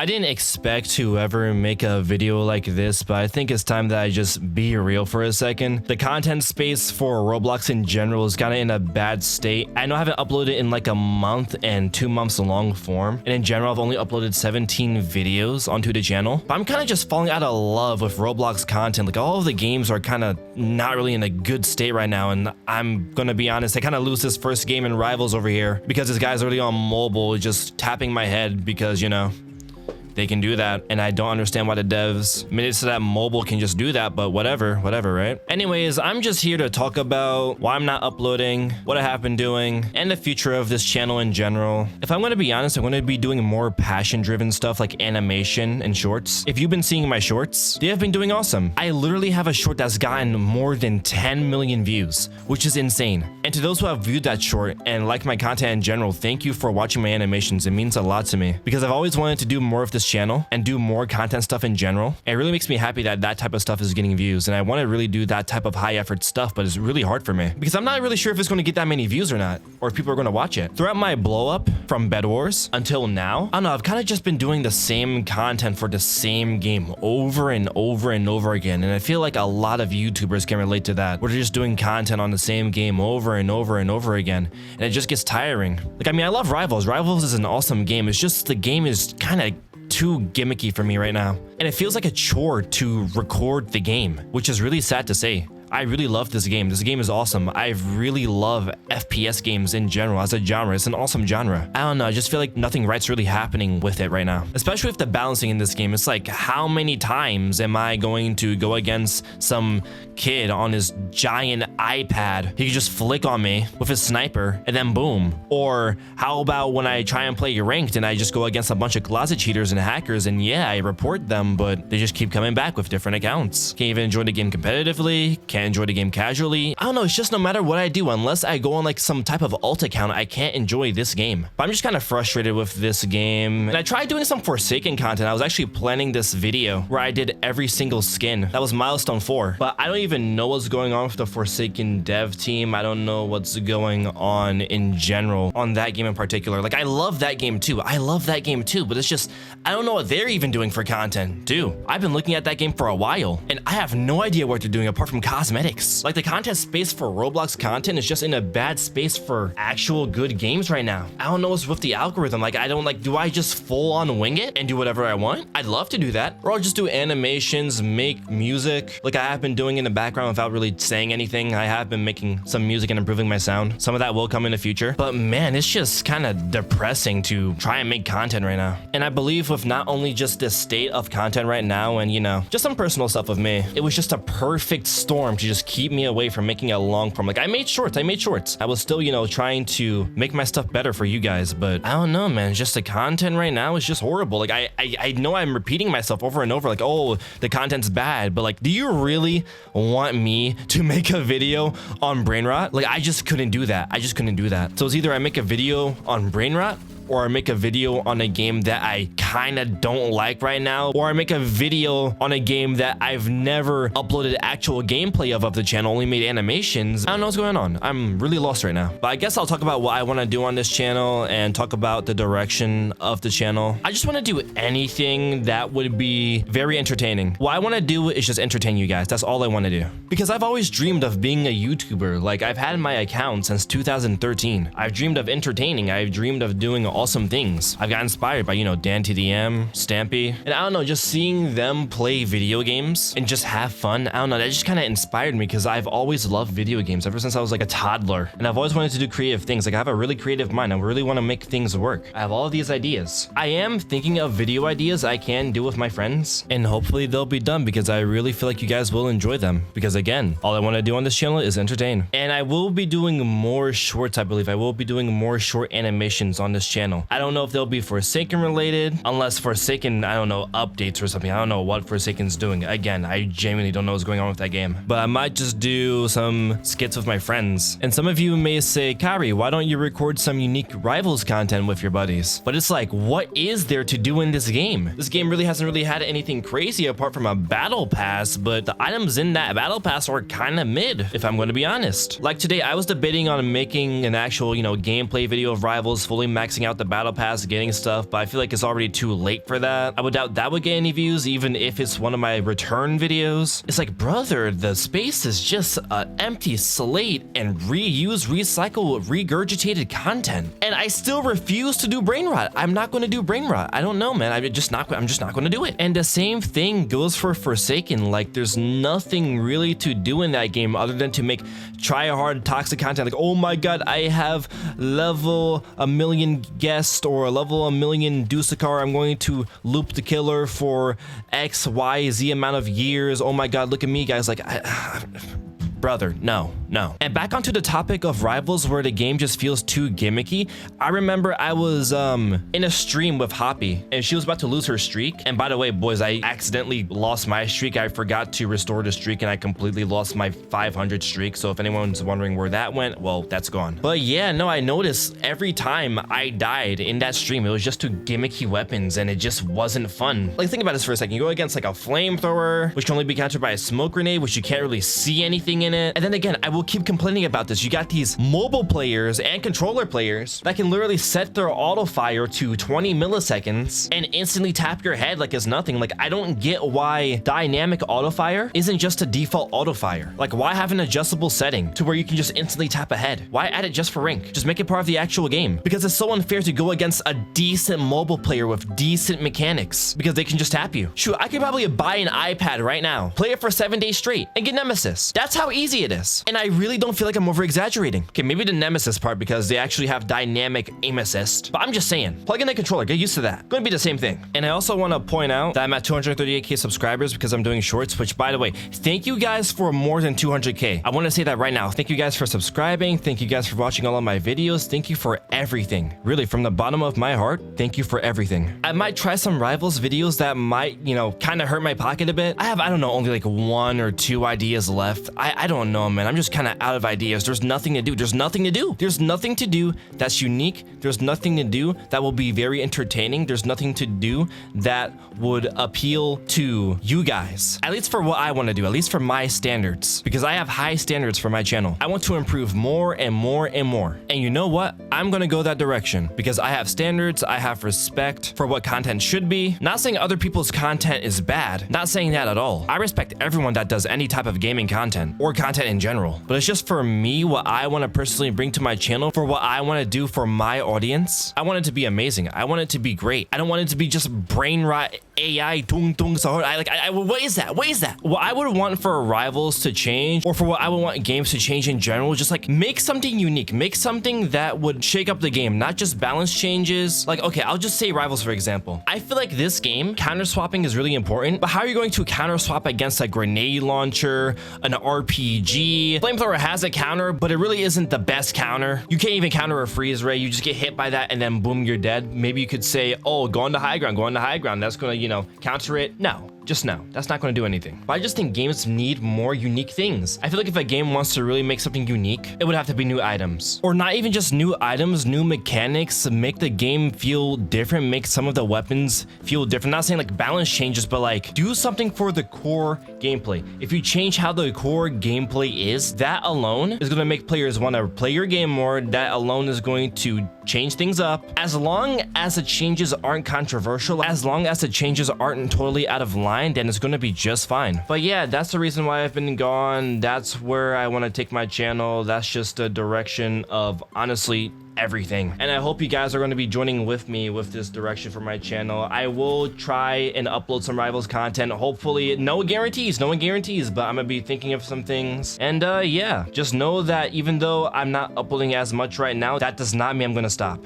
I didn't expect to ever make a video like this, but I think it's time that I just be real for a second. The content space for Roblox in general is kind of in a bad state. I know I haven't uploaded in like a month and 2 months long form, and in general I've only uploaded 17 videos onto the channel, but I'm kind of just falling out of love with Roblox content. Like, all of the games are kind of not really in a good state right now, and I'm gonna be honest, I kind of lose this first game in Rivals over here because this guy's already on mobile just tapping my head because, you know, they can do that, and I don't understand why the devs made it so that mobile can just do that, but whatever, right? Anyways, I'm just here to talk about why I'm not uploading, what I have been doing, and the future of this channel in general. If I'm going to be honest, I'm going to be doing more passion-driven stuff like animation and shorts. If you've been seeing my shorts, they have been doing awesome. I literally have a short that's gotten more than 10 million views, which is insane. And to those who have viewed that short and like my content in general, thank you for watching my animations. It means a lot to me because I've always wanted to do more of this channel and do more content stuff in general. It really makes me happy that that type of stuff is getting views, and I want to really do that type of high effort stuff, but it's really hard for me because I'm not really sure if it's going to get that many views or not, or if people are going to watch it. Throughout my blow up from Bed Wars until now, I don't know, I've kind of just been doing the same content for the same game over and over and over again, and I feel like a lot of YouTubers can relate to that, where they're just doing content on the same game over and over and over again, and it just gets tiring. Like, I mean, I love Rivals. Rivals is an awesome game. It's just the game is kind of too gimmicky for me right now, and it feels like a chore to record the game, which is really sad to say. I really love this game. This game is awesome. I really love FPS games in general as a genre. It's an awesome genre. I don't know, I just feel like nothing right's really happening with it right now. Especially with the balancing in this game. It's like, how many times am I going to go against some kid on his giant iPad? He could just flick on me with his sniper and then boom. Or how about when I try and play ranked and I just go against a bunch of closet cheaters and hackers, and yeah, I report them, but they just keep coming back with different accounts. Can't even enjoy the game competitively. Can't enjoy the game casually. I don't know, it's just no matter what I do, unless I go on like some type of alt account, I can't enjoy this game. But I'm just kind of frustrated with this game, and I tried doing some Forsaken content. I was actually planning this video where I did every single skin. That was milestone 4, but I don't even know what's going on with the Forsaken dev team. I don't know what's going on in general on that game in particular. Like, I love that game too. But it's just, I don't know what they're even doing for content too. I've been looking at that game for a while, and I have no idea what they're doing apart from cosmetics. Like, the content space for Roblox content is just in a bad space for actual good games right now. I don't know what's with the algorithm. Like, I don't like, do I just full on wing it and do whatever I want? I'd love to do that. Or I'll just do animations, make music like I have been doing in the background without really saying anything. I have been making some music and improving my sound. Some of that will come in the future. But man, it's just kind of depressing to try and make content right now. And I believe with not only just the state of content right now and, you know, just some personal stuff with me, it was just a perfect storm to just keep me away from making a long form. Like, I made shorts. I was still, you know, trying to make my stuff better for you guys, but I don't know, man. Just the content right now is just horrible. Like, I know I'm repeating myself over and over, like, oh, the content's bad, but like, do you really want me to make a video on brain rot? Like, I just couldn't do that. So it's either I make a video on brain rot, or I make a video on a game that I kind of don't like right now, or I make a video on a game that I've never uploaded actual gameplay of the channel, only made animations. I don't know what's going on. I'm really lost right now. But I guess I'll talk about what I want to do on this channel and talk about the direction of the channel. I just want to do anything that would be very entertaining. What I want to do is just entertain you guys. That's all I want to do. Because I've always dreamed of being a YouTuber. Like, I've had my account since 2013. I've dreamed of entertaining. I've dreamed of doing awesome things. I've got inspired by, you know, Dan TDM, Stampy, and I don't know, just seeing them play video games and just have fun. I don't know, that just kind of inspired me because I've always loved video games ever since I was like a toddler, and I've always wanted to do creative things. Like, I have a really creative mind. I really want to make things work. I have all of these ideas. I am thinking of video ideas I can do with my friends, and hopefully they'll be done because I really feel like you guys will enjoy them, because again, all I want to do on this channel is entertain. And I will be doing more shorts. I believe I will be doing more short animations on this channel. I don't know if they'll be Forsaken related, unless Forsaken, I don't know, updates or something. I don't know what Forsaken's doing. Again, I genuinely don't know what's going on with that game. But I might just do some skits with my friends. And some of you may say, Khayri, why don't you record some unique Rivals content with your buddies? But it's like, what is there to do in this game? This game really hasn't really had anything crazy apart from a battle pass, but the items in that battle pass are kind of mid, if I'm going to be honest. Like today, I was debating on making an actual, you know, gameplay video of Rivals, fully maxing out out the battle pass, getting stuff, but I feel like it's already too late for that. I would doubt that would get any views, even if it's one of my return videos. It's like, brother, the space is just an empty slate and reuse, recycle, regurgitated content. And I still refuse to do brain rot. I'm not going to do brain rot. I don't know, man. I'm just not going to do it. And the same thing goes for Forsaken. Like, there's nothing really to do in that game other than to make try hard toxic content. Like, oh my god, I have level a million guest or level a million Dusakar. I'm going to loop the killer for X, Y, Z amount of years. Oh my god, look at me, guys. Like, brother, no. And back onto the topic of rivals where the game just feels too gimmicky. I remember I was in a stream with Hoppy and she was about to lose her streak. And by the way, boys, I accidentally lost my streak. I forgot to restore the streak and I completely lost my 500 streak. So if anyone's wondering where that went, well, that's gone. But yeah, no, I noticed every time I died in that stream, it was just too gimmicky weapons and it just wasn't fun. Like, think about this for a second. You go against like a flamethrower, which can only be countered by a smoke grenade, which you can't really see anything in it. And then again, I will keep complaining about this. You got these mobile players and controller players that can literally set their auto fire to 20 milliseconds and instantly tap your head like it's nothing. Like, I don't get why dynamic auto fire isn't just a default auto fire. Like, why have an adjustable setting to where you can just instantly tap ahead? Why add it just for rank? Just make it part of the actual game. Because it's so unfair to go against a decent mobile player with decent mechanics because they can just tap you. Shoot, I could probably buy an iPad right now, play it for 7 days straight, and get Nemesis. That's how easy it is. And I really don't feel like I'm over exaggerating. Okay, maybe the Nemesis part because they actually have dynamic aim assist, but I'm just saying, plug in the controller, get used to that. Going to be the same thing. And I also want to point out that I'm at 238k subscribers because I'm doing shorts, which, by the way, thank you guys for more than 200k. I want to say that right now. Thank you guys for subscribing. Thank you guys for watching all of my videos. Thank you for everything. Really, from the bottom of my heart, thank you for everything. I might try some Rivals videos that might, you know, kind of hurt my pocket a bit. I don't know, only like 1 or 2 ideas left. I don't know, man. I'm just kind of out of ideas. There's nothing to do. There's nothing to do. There's nothing to do that's unique. There's nothing to do that will be very entertaining. There's nothing to do that would appeal to you guys. At least for what I want to do, at least for my standards, because I have high standards for my channel. I want to improve more and more and more. And you know what? I'm going to go that direction because I have standards. I have respect for what content should be. Not saying other people's content is bad. Not saying that at all. I respect everyone that does any type of gaming content or content in general, but it's just for me, what I want to personally bring to my channel, for what I want to do for my audience. I want it to be amazing. I want it to be great. I don't want it to be just brain rot AI what is that? What is that? What I would want for Rivals to change, or for what I would want games to change in general, just like make something unique, make something that would shake up the game, not just balance changes. Like, okay, I'll just say Rivals for example. I feel like this game, counter swapping is really important, but how are you going to counter swap against a grenade launcher, an RPG? Flamethrower has a counter, but it really isn't the best counter. You can't even counter a freeze ray. You just get hit by that and then boom, you're dead. Maybe you could say, oh, go on the high ground, that's gonna, you know, counter it. No, just no, that's not going to do anything. But I just think games need more unique things. I feel like if a game wants to really make something unique, it would have to be new items, or not even just new items, new mechanics, make the game feel different, make some of the weapons feel different. Not saying like balance changes, but like do something for the core gameplay. If you change how the core gameplay is, that alone is going to make players want to play your game more. That alone is going to change things up. As long as the changes aren't controversial, as long as the changes aren't totally out of line, then it's going to be just fine. But yeah, that's the reason why I've been gone. That's where I want to take my channel. That's just the direction of, honestly, everything. And I hope you guys are going to be joining with me with this direction for my channel. I will try and upload some Rivals content. Hopefully, no guarantees, but I'm gonna be thinking of some things. And yeah, just know that even though I'm not uploading as much right now, that does not mean I'm gonna stop.